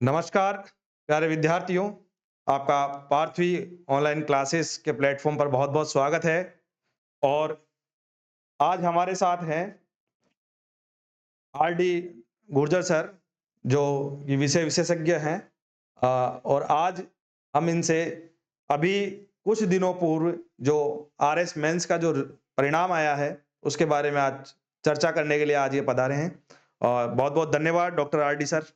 नमस्कार प्यारे विद्यार्थियों, आपका पार्थवी ऑनलाइन क्लासेस के प्लेटफॉर्म पर बहुत-बहुत स्वागत है। और आज हमारे साथ हैं आर डी गुर्जर सर, जो कि विषय विशेषज्ञ हैं। और आज हम इनसे अभी कुछ दिनों पूर्व जो आरएस मेंस का जो परिणाम आया है, उसके बारे में आज चर्चा करने के लिए आज ये पधारे हैं। और बहुत-बहुत धन्यवाद doctor R D sir.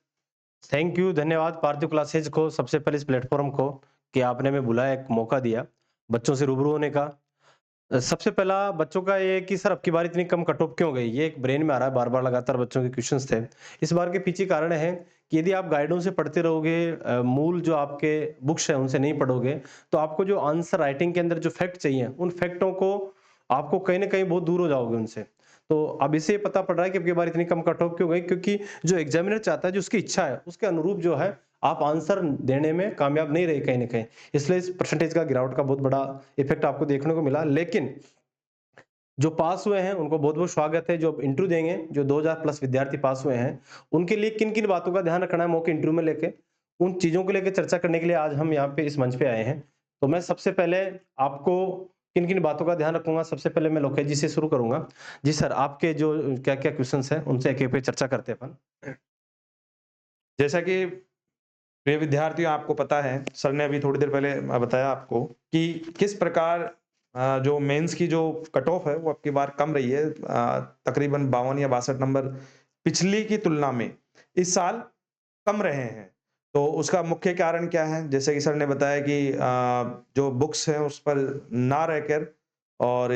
Thank you, धन्यवाद पार्थिव क्लासेज को सबसे पहले इस प्लेटफ़ॉर्म को कि आपने हमें बुलाया, एक मौका दिया बच्चों से रूबरू होने का। सबसे पहला बच्चों का ये है कि सर अब की बार इतनी कम कट ऑफ क्यों गई? ये एक ब्रेन में आ रहा है, बार-बार लगातार बच्चों के क्वेश्चन्स थे। इस बार के पीछे कारण है कि यदि आप गाइडों से पढ़ते रहोगे, मूल जो आपके बुक्स हैं उनसे नहीं पढ़ोगे, तो आपको जो आंसर राइटिंग के अंदर जो फैक्ट चाहिए, उन फैक्टों को आपको कहीं न कहीं बहुत दूर हो जाओगे उनसे। तो अब इससे पता पड़ रहा है कि अब की बार इतनी कम कट ऑफ क्यों गई, क्योंकि जो एग्ज़ामिनर चाहता है, जो उसकी इच्छा है, उसके अनुरूप जो है आप आंसर देने में कामयाब नहीं रहे कहीं न कहीं। इसलिए इस परसेंटेज का गिरावट का बहुत बड़ा इफ़ेक्ट आपको देखने को मिला। लेकिन जो पास हुए हैं उनको बहुत-बहुत स्वागत है, जो अब इंटरव्यू देंगे, जो 2000 प्लस विद्यार्थी पास हुए हैं, उनके लिए किन-किन बातों का ध्यान रखना है मॉक इंटरव्यू में लेके, उन चीज़ों को लेके चर्चा करने के लिए आज हम यहाँ पे इस मंच पे आए हैं। तो मैं सबसे पहले आपको किन-किन बातों का ध्यान रखूँगा, सबसे पहले मैं लोकेश जी से शुरू करूँगा। जी सर, आपके जो क्या-क्या क्वेश्चन्स हैं, उनसे एक-एक पे चर्चा करते हैं अपन। जैसा कि प्रिय विद्यार्थियों, आपको पता है, सर ने अभी थोड़ी देर पहले बताया आपको कि किस प्रकार जो मेंस की जो कट ऑफ है वो अब की बार कम रही है। तकरीबन 52 या 62 नंबर पिछली की तुलना में इस साल कम रहे हैं। तो उसका मुख्य कारण क्या है? जैसे कि सर ने बताया कि जो बुक्स हैं उस पर ना रहकर, और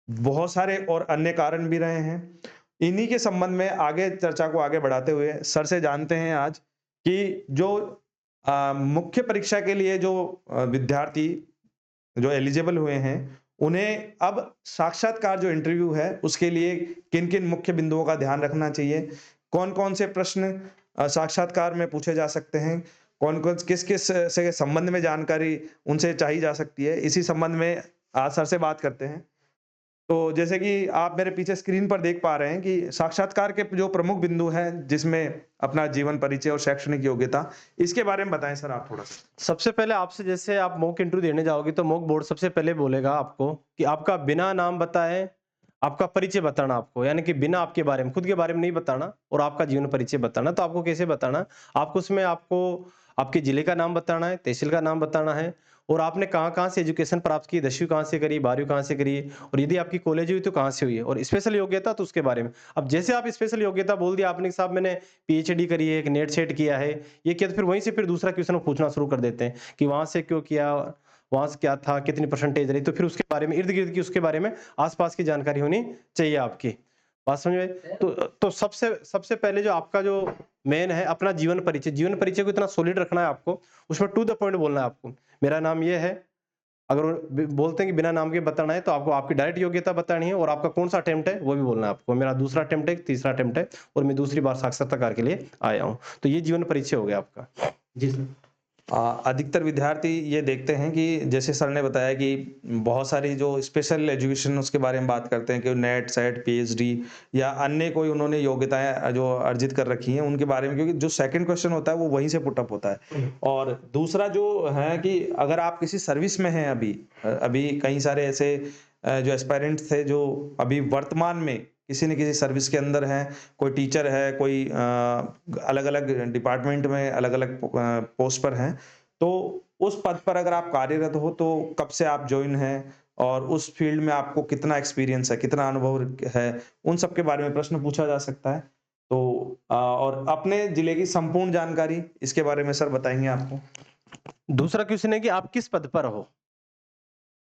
बहुत सारे और अन्य कारण भी रहे हैं। इन्हीं के संबंध में आगे चर्चा को आगे बढ़ाते हुए सर से जानते हैं आज कि जो मुख्य परीक्षा के लिए जो विद्यार्थी जो एलिजिबल हुए हैं, उन्हें अब साक्षात्कार जो इंटरव्यू है, उसके लिए किन-किन मुख्य बिंदुओं का ध्यान रखना चाहिए? कौन-कौन से प्रश्न साक्षात्कार में पूछे जा सकते हैं? कौन-कौन किस-किस से संबंध में जानकारी उनसे चाही जा सकती है? इसी संबंध में आज सर से बात करते हैं। तो जैसे कि आप मेरे पीछे स्क्रीन पर देख पा रहे हैं कि साक्षात्कार के जो प्रमुख बिंदु हैं, जिसमें अपना जीवन परिचय और शैक्षणिक योग्यता, इसके बारे में बताएँ सर आप थोड़ा-सा? सबसे पहले आपसे, जैसे आप मॉक इंटरव्यू देने जाओगे तो मॉक बोर्ड सबसे पहले बोलेगा आपको कि आपका बिना नाम बताए आपका परिचय बताना आपको, यानी कि बिना आपके बारे में, खुद के बारे में नहीं बताना और आपका जीवन परिचय बताना। तो आपको कैसे बताना? आपको उसमें आपको आपके जिले का नाम बताना है, तहसील का नाम बताना है और आपने कहाँ-कहाँ से एजुकेशन प्राप्त की, 10वीं कहाँ से करी, 12वीं कहाँ से करी और यदि आपकी कॉलेज हुई तो कहाँ से हुई है और स्पेशल योग्यता तो उसके बारे में। अब जैसे आप स्पेशल योग्यता बोल दिया आपने कि साहब मैंने पीएचडी करी है, एक नेट सेट किया है, ये किया, तो फिर वहीं से फिर दूसरा क्वेश्चन वो पूछना शुरू कर देते हैं कि वहाँ से क्यों किया? वहाँ से क्या था? कितनी परसेंटेज रही? तो फिर उसके बारे में, इर्द-गिर्द की उसके बारे में आस-पास की जानकारी होनी चाहिए आपकी। बात समझ में? तो सबसे सबसे पहले जो आपका जो मेन है अपना जीवन परिचय। जीवन परिचय को इतना सॉलिड रखना है आपको, उसमें टू द पॉइंट बोलना है आपको। मेरा नाम ये है, अगर वो बोलते हैं कि बिना नाम के बताना है तो आपको आपकी डायरेक्ट योग्यता बतानी है और आपका कौन-सा अटेम्प्ट है वो भी बोलना है आपको। मेरा दूसरा अटेम्प्ट है, तीसरा अटेम्प्ट है और मैं दूसरी बार साक्षात्कार के लिए आया हूँ। तो ये जीवन परिचय हो गया आपका। जी सर। अधिकतर विद्यार्थी ये देखते हैं कि जैसे सर ने बताया कि बहुत सारी जो स्पेशल एजुकेशन उसके बारे में बात करते हैं कि नेट, सेट, पीएचडी या अन्य कोई उन्होंने योग्यताएँ जो अर्जित कर रखी हैं, उनके बारे में, क्योंकि जो सेकंड क्वेश्चन होता है वो वहीं से पुट अप होता है। और दूसरा जो है कि अगर आप किसी सर्विस में हैं अभी, अभी कई सारे ऐसे जो एस्पायरेंट्स थे जो अभी वर्तमान में किसी न किसी सर्विस के अंदर हैं, कोई टीचर है, कोई अलग-अलग डिपार्टमेंट में अलग-अलग पोस्ट पर हैं। तो उस पद पर अगर आप कार्यरत हो तो कब से आप जॉइन हैं और उस फील्ड में आपको कितना एक्सपीरियंस है, कितना अनुभव है, उन सब के बारे में प्रश्न पूछा जा सकता है। तो और अपने जिले की संपूर्ण जानकारी इसके बारे में सर बताएँगे आपको? दूसरा क्वेश्चन है कि आप किस पद पर हो?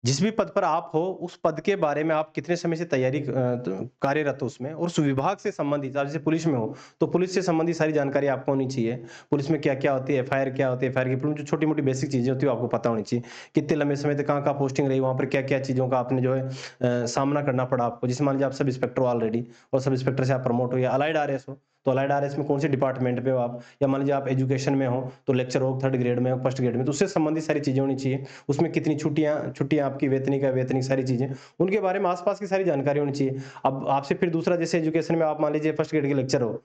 जिस भी पद पर आप हो, उस पद के बारे में आप कितने समय से तैयारी कार्यरत हो उसमें और उस विभाग से संबंधित, आप जैसे पुलिस में हो, तो पुलिस से संबंधित सारी जानकारी आपको होनी चाहिए। पुलिस में क्या-क्या होती है, एफआईआर क्या होती है, एफआईआर की जो छोटी-मोटी बेसिक चीज़ें होती है, वो आपको पता होनी चाहिए। कितने लंबे समय तक कहाँ-कहाँ पोस्टिंग रही, वहाँ पर क्या-क्या चीज़ों का आपने जो है सामना करना पड़ा आपको। जैसे मान लीजिए आप सब इंस्पेक्टर हो ऑलरेडी और सब इंस्पेक्टर से आप प्रमोट हो या अलाइड आरएस हो, तो अलाइड आरएस में कौन से डिपार्टमेंट पे हो आप, या मान लीजिए आप एजुकेशन में हो, तो लेक्चर हो 3rd ग्रेड में हो, 1st ग्रेड में, तो उससे संबंधित सारी चीज़ें होनी चाहिए। उसमें कितनी छुट्टियाँ छुट्टियाँ आपकी वेतनिक है, वेतनिक सारी चीज़ें, उनके बारे में आस-पास की सारी जानकारी होनी चाहिए। अब आपसे फिर दूसरा, जैसे एजुकेशन में आप मान लीजिए 1st ग्रेड के लेक्चर हो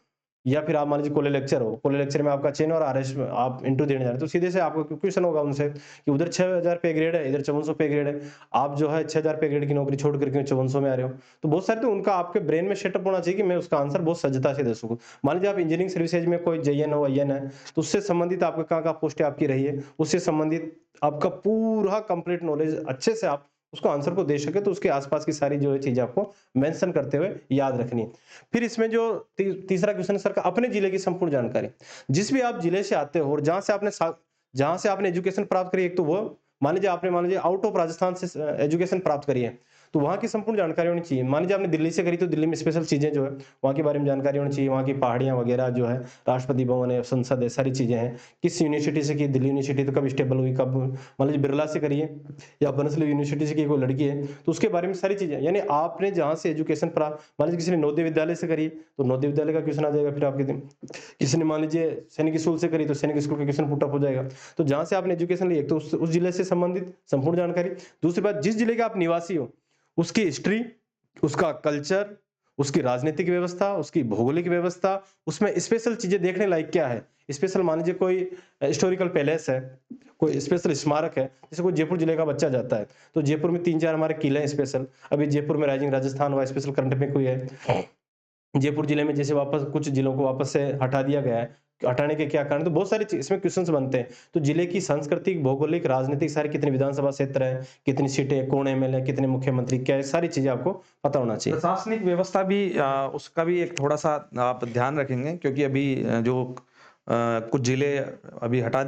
या फिर आप मान लीजिए कॉलेज लेक्चर हो, कॉलेज लेक्चर में आपका चयन और आरएस में आप इंटरव्यू देने जा रहे हैं, तो सीधे से आपको क्वेश्चन होगा उनसे कि उधर 6000 पे ग्रेड है, इधर 5400 पे ग्रेड है, आप जो है 6000 पे ग्रेड की नौकरी छोड़ करके 5400 में आ रहे हो। तो बहुत सारे तो उनका आपके ब्रेन में सेटअप होना चाहिए कि मैं उसका आंसर बहुत सजगता से दे सकूं। मान लीजिए आप इंजीनियरिंग सर्विसेज में कोई जेएन हो, आईएन है, तो उससे संबंधित आपका कहाँ पोस्ट आपकी रही है, उससे संबंधित आपका पूरा कंप्लीट नॉलेज अच्छे से आप उसको आंसर को दे सके, तो उसके आसपास की सारी जो है चीजें आपको मेंशन करते हुए याद रखनी है। फिर इसमें जो तीसरा क्वेश्चन है सर का, अपने जिले की संपूर्ण जानकारी। जिस भी आप जिले से आते हो और जहां से आपने एजुकेशन प्राप्त करी, एक तो वो मान लीजिए आउट ऑफ राजस्थान से एजुकेशन प्राप्त करी है, तो वहां की संपूर्ण जानकारी होनी चाहिए। मान लीजिए आपने दिल्ली से करी, तो दिल्ली में स्पेशल चीजें जो है वहां के बारे में जानकारी होनी चाहिए, वहां की पहाड़ियां वगैरह जो है, राष्ट्रपति भवन है, संसद है, सारी चीजें हैं। किस यूनिवर्सिटी से की, दिल्ली यूनिवर्सिटी तो कब स्टेबल हुई, कब मान लीजिए बिरला से करिए या बनसली यूनिवर्सिटी से की कोई लड़की है, तो उसके बारे में सारी चीजें, यानी आपने जहां से एजुकेशन प्राप्त, मान लीजिए किसी ने नवोदय विद्यालय से करी, तो नवोदय विद्यालय का क्वेश्चन आ जाएगा फिर आपके दिन। किसी ने मान लीजिए सैनिक स्कूल से करी, तो सैनिक स्कूल का क्वेश्चन पुटअप हो जाएगा। तो जहां से आपने एजुकेशन ली, एक तो उस जिले से संबंधित संपूर्ण जानकारी। दूसरी बात, जिस जिले के आप निवासी हो उसकी हिस्ट्री, उसका कल्चर, उसकी राजनीतिक व्यवस्था, उसकी भौगोलिक व्यवस्था, उसमें स्पेशल चीजें देखने लायक क्या है। स्पेशल मान लीजिए कोई हिस्टोरिकल पैलेस है, कोई स्पेशल स्मारक है, जैसे कोई जयपुर जिले का बच्चा जाता है, तो जयपुर में 3-4 हमारे किले हैं स्पेशल। अभी जयपुर में राइजिंग राजस्थान हुआ, स्पेशल करंट में कोई है। जयपुर जिले में जैसे वापस कुछ जिलों को वापस से हटा दिया गया है, हटाने के क्या कारण, तो बहुत सारी इसमें क्वेश्चंस बनते हैं। तो जिले की सांस्कृतिक, भौगोलिक, राजनीतिक सारी, कितने विधानसभा क्षेत्र है, कितनी सीटें, कौन एमएलए, कितने मुख्यमंत्री, क्या है, सारी चीजें आपको पता होना चाहिए। प्रशासनिक व्यवस्था भी उसका भी एक थोड़ा सा आप ध्यान रखेंगे, क्योंकि अभी कुछ जिले अभी हटा